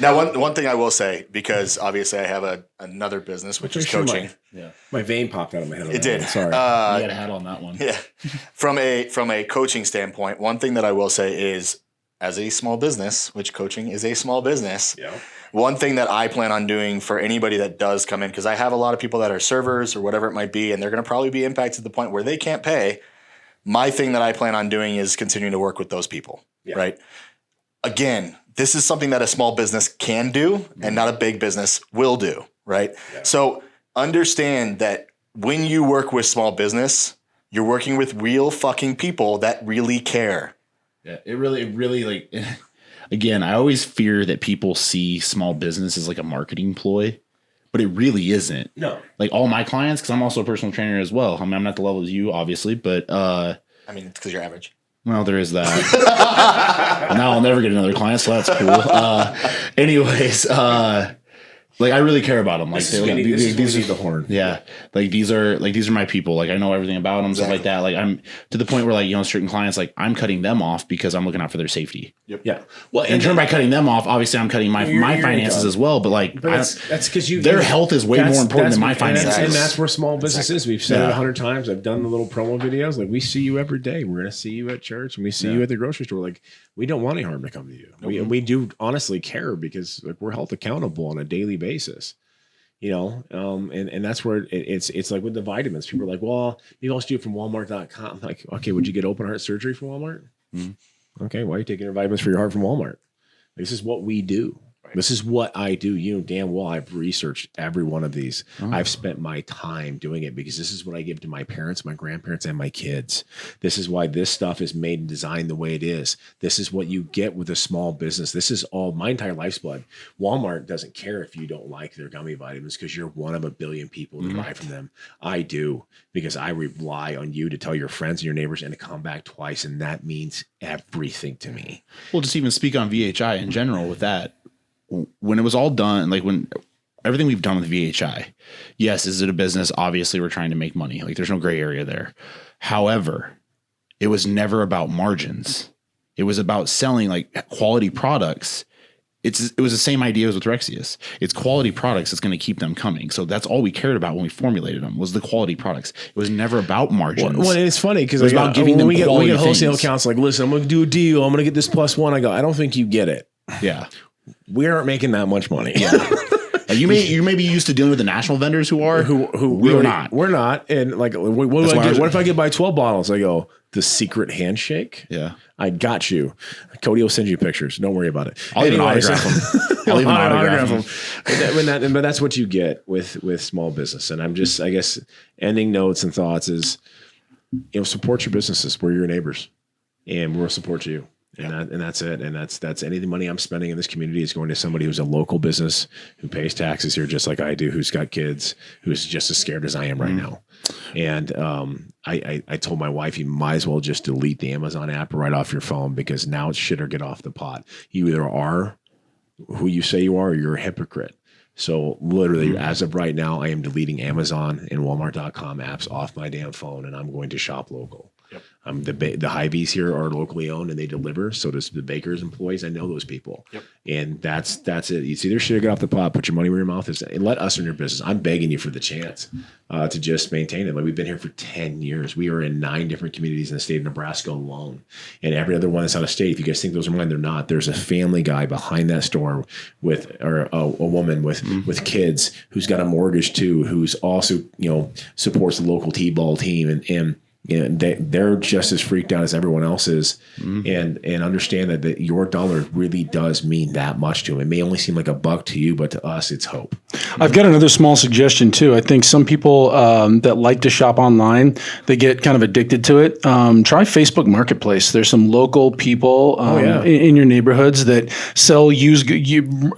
Now, one thing I will say, because obviously I have another business, which is coaching. My vein popped out of my head. It did. Sorry. You got a hat on that one. Yeah. From a coaching standpoint, one thing that I will say is, as a small business, which coaching is a small business, one thing that I plan on doing for anybody that does come in, because I have a lot of people that are servers or whatever it might be, and they're going to probably be impacted to the point where they can't pay. My thing that I plan on doing is continuing to work with those people, right? Again, this is something that a small business can do and not a big business will do, right? Yeah. So understand that when you work with small business, you're working with real fucking people that really care. Yeah, it really like, again, I always fear that people see small business as like a marketing ploy, but it really isn't. No. Like all my clients, because I'm also a personal trainer as well. I mean, I'm not the level as you, obviously, but I mean, it's because you're average. Well, there is that. Now I'll never get another client, so that's cool. Anyways, like I really care about them. Like these are the horn. Yeah, like these are my people. Like I know everything about them, stuff like that. Like I'm to the point where like certain clients, like I'm cutting them off because I'm looking out for their safety. Yep. Yeah. Well, in turn by cutting them off, obviously I'm cutting my finances as well. But like that's because their health is way more important than my finances. And that's where small business is. We've said it 100 times. I've done the little promo videos. Like we see you every day. We're gonna see you at church, and we see you at the grocery store. Like we don't want any harm to come to you. Nope. We do honestly care because like we're held accountable on a daily basis. And that's where it's like with the vitamins. People are like, well, maybe I'll just do it from Walmart.com. Like, okay, would you get open heart surgery from Walmart? Mm-hmm. Okay, why are you taking your vitamins for your heart from Walmart? This is what we do. Right. This is what I do. You know damn well I've researched every one of these. Oh. I've spent my time doing it because this is what I give to my parents, my grandparents, and my kids. This is why this stuff is made and designed the way it is. This is what you get with a small business. This is all my entire life's blood. Walmart doesn't care if you don't like their gummy vitamins because you're one of a billion people to buy from them. I do because I rely on you to tell your friends and your neighbors and to come back twice, and that means everything to me. Well, just even speak on VHI in general with that. When it was all done, like when everything we've done with VHI, yes, is it a business? Obviously, we're trying to make money. Like there's no gray area there. However, it was never about margins. It was about selling like quality products. It was the same idea as with Rexius. It's quality products that's going to keep them coming. So that's all we cared about when we formulated them was the quality products. It was never about margins. Well, it's funny because it was about giving them we get wholesale accounts like, listen, I'm going to do a deal. I'm going to get this +1. I go, I don't think you get it. Yeah. We aren't making that much money. Yeah. You may be used to dealing with the national vendors who we're not. We're not. And like, what do I get? What if I get buy 12 bottles? I go, the secret handshake. Yeah. I got you. Cody will send you pictures. Don't worry about it. I'll even autograph them. I'll even autograph them. But that's what you get with small business. And I'm just, I guess, ending notes and thoughts is, support your businesses. We're your neighbors and we'll support you. And that's it. And that's any of the money I'm spending in this community is going to somebody who's a local business who pays taxes here just like I do, who's got kids, who's just as scared as I am right now. And I told my wife, you might as well just delete the Amazon app right off your phone because now it's shit or get off the pot. You either are who you say you are or you're a hypocrite. So literally, as of right now, I am deleting Amazon and Walmart.com apps off my damn phone, and I'm going to shop local. Yep. The Hy-Vees here are locally owned, and they deliver. So does the baker's employees. I know those people. Yep. And that's it. It's either shit or get off the pot, put your money where your mouth is, and let us in your business. I'm begging you for the chance to just maintain it. Like we've been here for 10 years. We are in 9 different communities in the state of Nebraska alone, and every other one that's out of state. If you guys think those are mine, they're not. There's a family guy behind that store or a woman with kids who's got a mortgage too, who's also supports the local T-ball team and they're just as freaked out as everyone else is, and understand that your dollar really does mean that much to them. It may only seem like a buck to you, but to us, it's hope. I've got another small suggestion too. I think some people that like to shop online, they get kind of addicted to it. Try Facebook Marketplace. There's some local people in your neighborhoods that sell used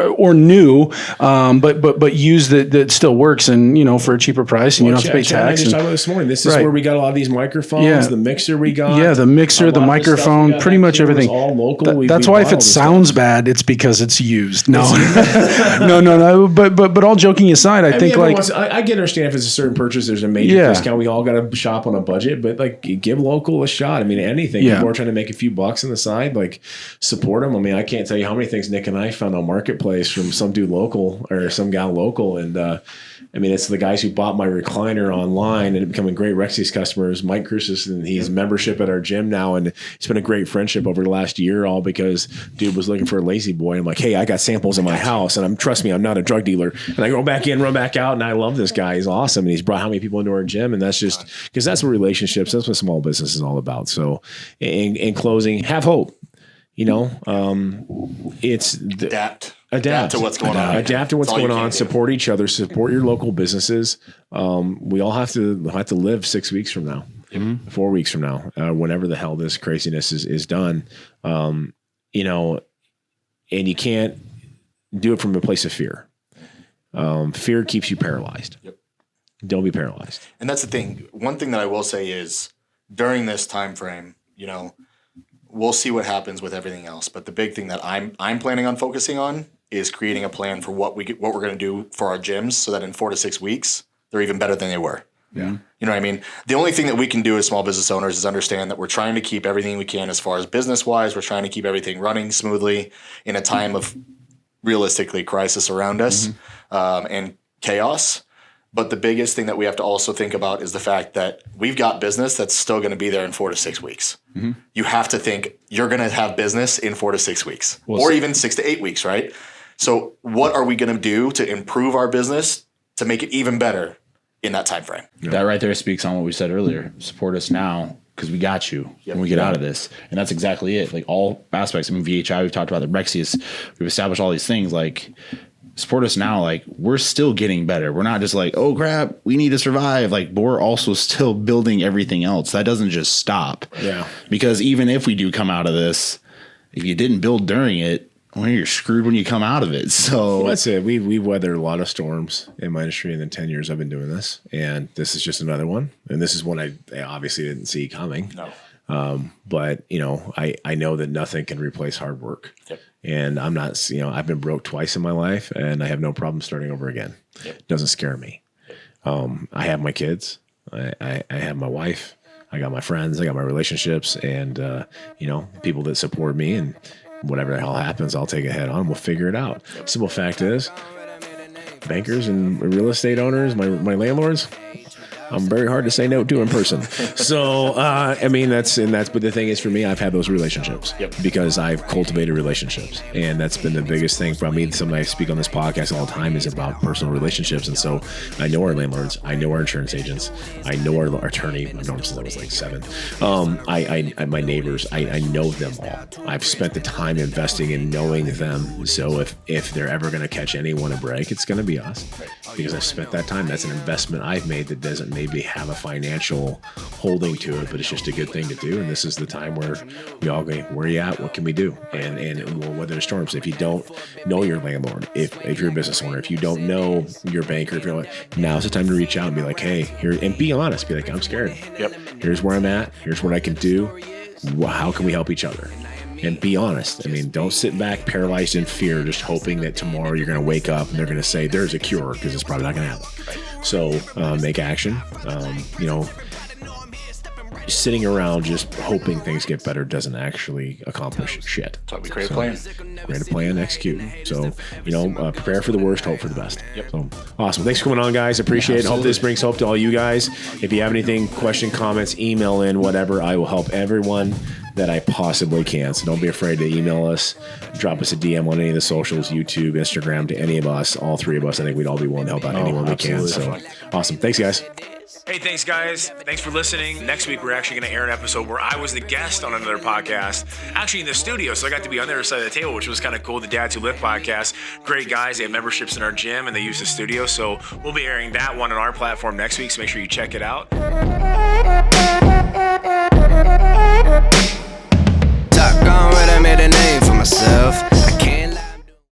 or new, but used that still works and for a cheaper price, and you don't have to pay tax. I just talked about this morning. This is where we got a lot of these microphones. The mixer we got. Yeah, the mixer, the microphone, pretty much everything. All local. That's why if it sounds bad, it's because it's used. No, no. But all joking aside, I think I can understand if it's a certain purchase, there's a major discount. We all got to shop on a budget, but like give local a shot. I mean, anything. People are trying to make a few bucks on the side. Like support them. I mean, I can't tell you how many things Nick and I found on Marketplace from some dude local or some gal local, and I mean, it's the guys who bought my recliner online and becoming great Rexius customers. Mike Crucis, and he's membership at our gym now, and it's been a great friendship over the last year, all because dude was looking for a lazy boy. I'm like, hey, I got samples in my house, and trust me, I'm not a drug dealer. And I go back in, run back out, and I love this guy. He's awesome, and he's brought how many people into our gym, and that's just because that's what relationships, that's what small business is all about. So, in closing, have hope. You know, it's adapt to what's going on. Adapt to what's going on. Support each other. Support your local businesses. We all have to live 6 weeks from now, 4 weeks from now, whenever the hell this craziness is done. You know, and you can't do it from a place of fear. Fear keeps you paralyzed. Yep. Don't be paralyzed. And that's the thing. One thing that I will say is during this time frame, you know, we'll see what happens with everything else. But the big thing that I'm planning on focusing on is creating a plan for what we're going to do for our gyms, so that in 4 to 6 weeks they're even better than they were. Yeah. You know what I mean? The only thing that we can do as small business owners is understand that we're trying to keep everything we can as far as business wise. We're trying to keep everything running smoothly in a time of realistically crisis around us and chaos. But the biggest thing that we have to also think about is the fact that we've got business that's still going to be there in 4 to 6 weeks. You have to think you're going to have business in 4 to 6 weeks, or even 6 to 8 weeks, right? So what are we going to do to improve our business to make it even better in that time frame? That right there speaks on what we said earlier. Support us now, because we got you when we get out of this. And that's exactly it. Like all aspects. I mean, VHI, we've talked about the Rexius. We've established all these things. Like, support us now. Like, we're still getting better. We're not just like, oh crap, we need to survive. Like, but we're also still building everything else. That doesn't just stop. Yeah. Because even if we do come out of this, if you didn't build during it, well, you're screwed when you come out of it. So that's it. We've weathered a lot of storms in my industry in the 10 years I've been doing this, and this is just another one. And this is one I obviously didn't see coming. No. But you know, I know that nothing can replace hard work. Yep. And I'm not, you know, I've been broke twice in my life, and I have no problem starting over again. It doesn't scare me. I have my kids. I have my wife. I got my friends. I got my relationships, and you know, people that support me, and whatever the hell happens, I'll take it head on. We'll figure it out. Simple fact is, bankers and real estate owners, my landlords, I'm very hard to say no to in person. So, I mean, but the thing is, for me, I've had those relationships because I've cultivated relationships. And that's been the biggest thing for me. Something I speak on this podcast all the time is about personal relationships. And so I know our landlords, I know our insurance agents, I know our attorney. I've known him since I was like 7. I my neighbors, I know them all. I've spent the time investing in knowing them. So if they're ever going to catch anyone a break, it's going to be us, because I've spent that time. That's an investment I've made that doesn't maybe have a financial holding to it, but it's just a good thing to do. And this is the time where we all go, where are you at? What can we do? And we'll weather the storms. If you don't know your landlord, if you're a business owner, if you don't know your banker, if you're like, now's the time to reach out and be like, hey, here, and be honest, be like, I'm scared. Here's where I'm at. Here's what I can do. How can we help each other? And be honest. I mean, don't sit back paralyzed in fear, just hoping that tomorrow you're going to wake up and they're going to say there's a cure, because it's probably not going to happen. So make action. You know, sitting around just hoping things get better doesn't actually accomplish shit. So we create a plan. Create a plan, execute. So, you know, prepare for the worst, hope for the best. So awesome. Thanks for coming on, guys. Appreciate it. Hope this brings hope to all you guys. If you have anything, question, comments, email in, whatever, I will help everyone that I possibly can. So don't be afraid to email us, drop us a DM on any of the socials, YouTube, Instagram, to any of us, all three of us. I think we'd all be willing to help out anyone we can. So awesome. Thanks, guys. Hey, thanks, guys. Thanks for listening. Next week, we're actually going to air an episode where I was the guest on another podcast, actually in the studio. So I got to be on the other side of the table, which was kind of cool. The Dads Who Live podcast. Great guys. They have memberships in our gym, and they use the studio. So we'll be airing that one on our platform next week. So make sure you check it out.